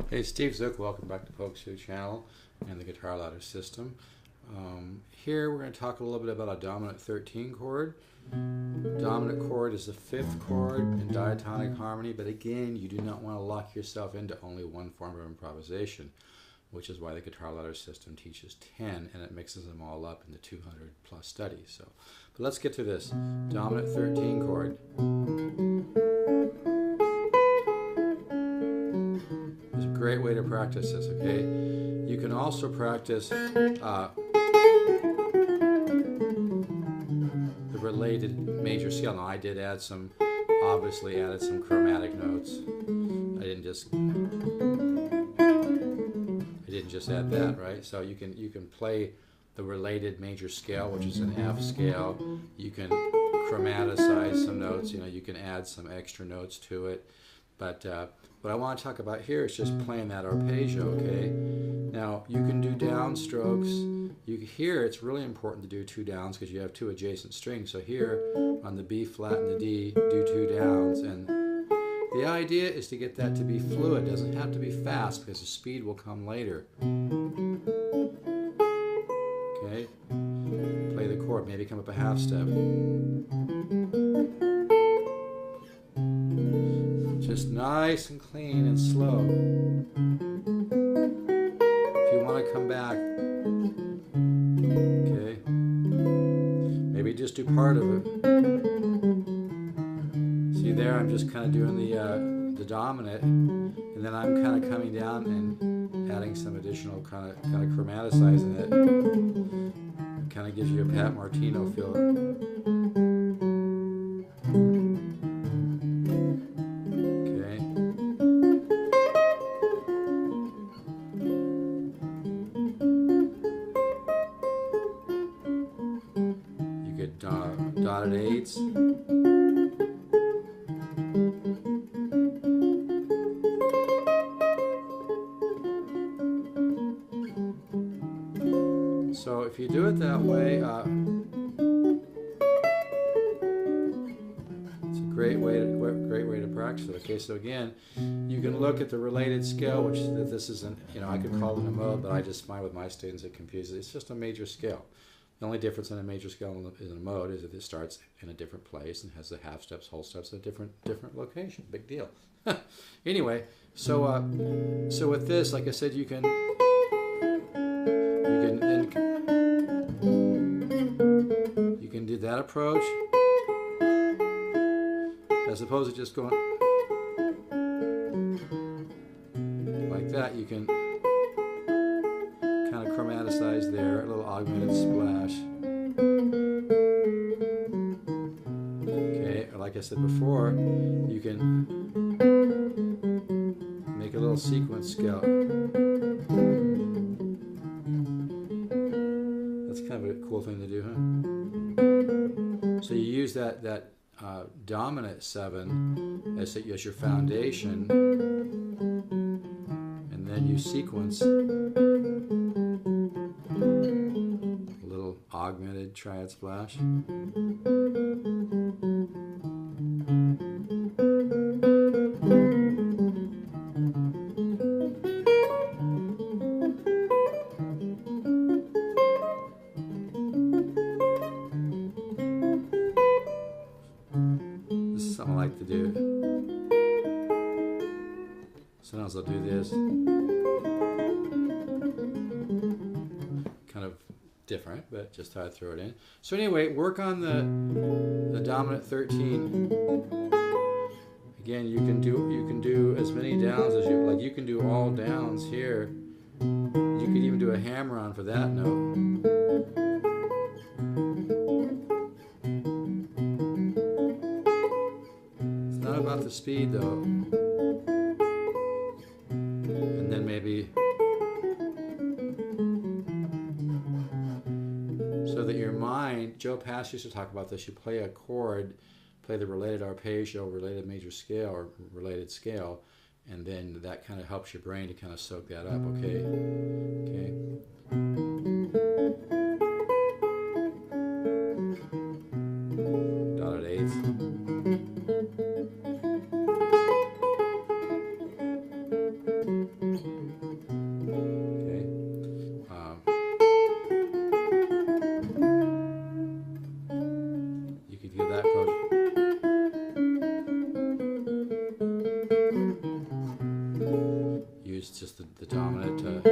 Hey, Steve Zook, welcome back to Folk Shoe Channel and the Guitar Ladder System. Here we're going to talk a little bit about a dominant 13 chord. Dominant chord is the fifth chord in diatonic harmony, but again, you do not want to lock yourself into only one form of improvisation, which is why the Guitar Ladder System teaches 10 and it mixes them all up in the 200 plus studies. But let's get to this. Dominant 13 chord. It's a great way to practice this, okay? You can also practice the related major scale. Now I did add some, obviously added some chromatic notes. I didn't just add that, right? So you can play the related major scale, which is an F scale. You can chromaticize some notes, you can add some extra notes to it. But what I want to talk about here is just playing that arpeggio, okay? Now, you can do downstrokes. Here, it's really important to do two downs because you have two adjacent strings. So here, on the B flat and the D, do two downs. And the idea is to get that to be fluid. It doesn't have to be fast because the speed will come later. Okay? Play the chord, maybe come up a half step. Just nice and clean and slow. If you want to come back, okay, maybe just do part of it. See there, I'm just kind of doing the dominant, and then I'm kind of coming down and adding some additional kind of chromaticizing it. It kind of gives you a Pat Martino feel. Dotted eighths. So if you do it that way, it's a great way to practice it. Okay, so again, you can look at the related scale, which this isn't. I could call it a mode, but I just find with my students it confuses. It's just a major scale. The only difference in a major scale and a mode is that it starts in a different place and has the half steps, whole steps at a different location. Big deal. Anyway, so with this, like I said, you can do that approach as opposed to just going like that. You can kind of chromaticize there, a little augmented splash. Okay, or like I said before, you can make a little sequence scale. That's kind of a cool thing to do, huh? So you use that dominant 7 as your foundation, and then you sequence augmented triad splash. This is something I like to do. Sometimes I'll do this. Kind of different, but just how I throw it in. So anyway, work on the dominant 13. Again, you can do as many downs as you like. You can do all downs here. You could even do a hammer on for that note. It's not about the speed though. And then maybe so that your mind, Joe Pass used to talk about this, you play a chord, play the related arpeggio, related major scale, or related scale, and then that kind of helps your brain to kind of soak that up, okay? Okay. Dotted eighths. use just the dominant to.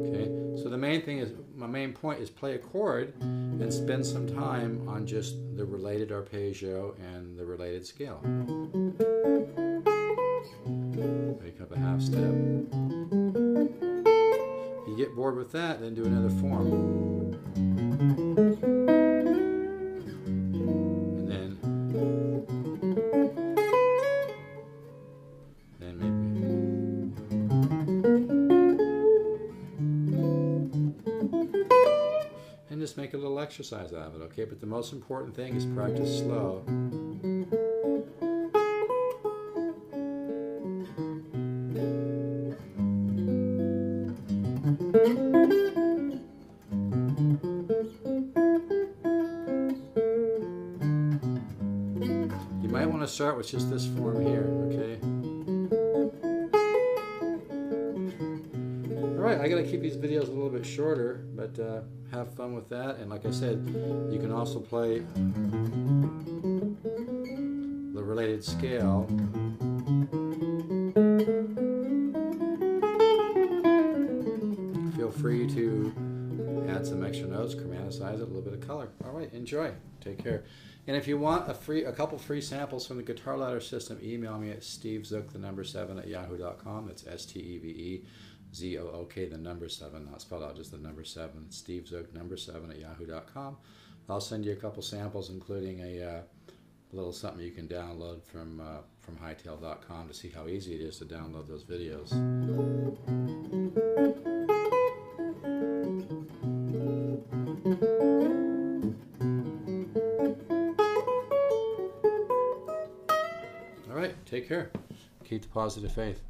Okay, so the main thing is, my main point is play a chord and spend some time on just the related arpeggio and the related scale. Make up a half step. If you get bored with that, then do another form. And then maybe. And just make a little exercise out of it, okay? But the most important thing is practice slow. You might want to start with just this form here, okay? Alright, I gotta keep these videos a little bit shorter, but have fun with that. And like I said, you can also play the related scale. Feel free to add some extra notes, chromaticize it, a little bit of color. Alright, enjoy. Take care. And if you want a couple free samples from the Guitar Ladder system, email me at stevezook7@yahoo.com. That's STEVEZOOK, the number 7, not spelled out, just the number 7. stevezook7@yahoo.com. I'll send you a couple samples, including a little something you can download from hightail.com to see how easy it is to download those videos. All right, take care. Keep the positive faith.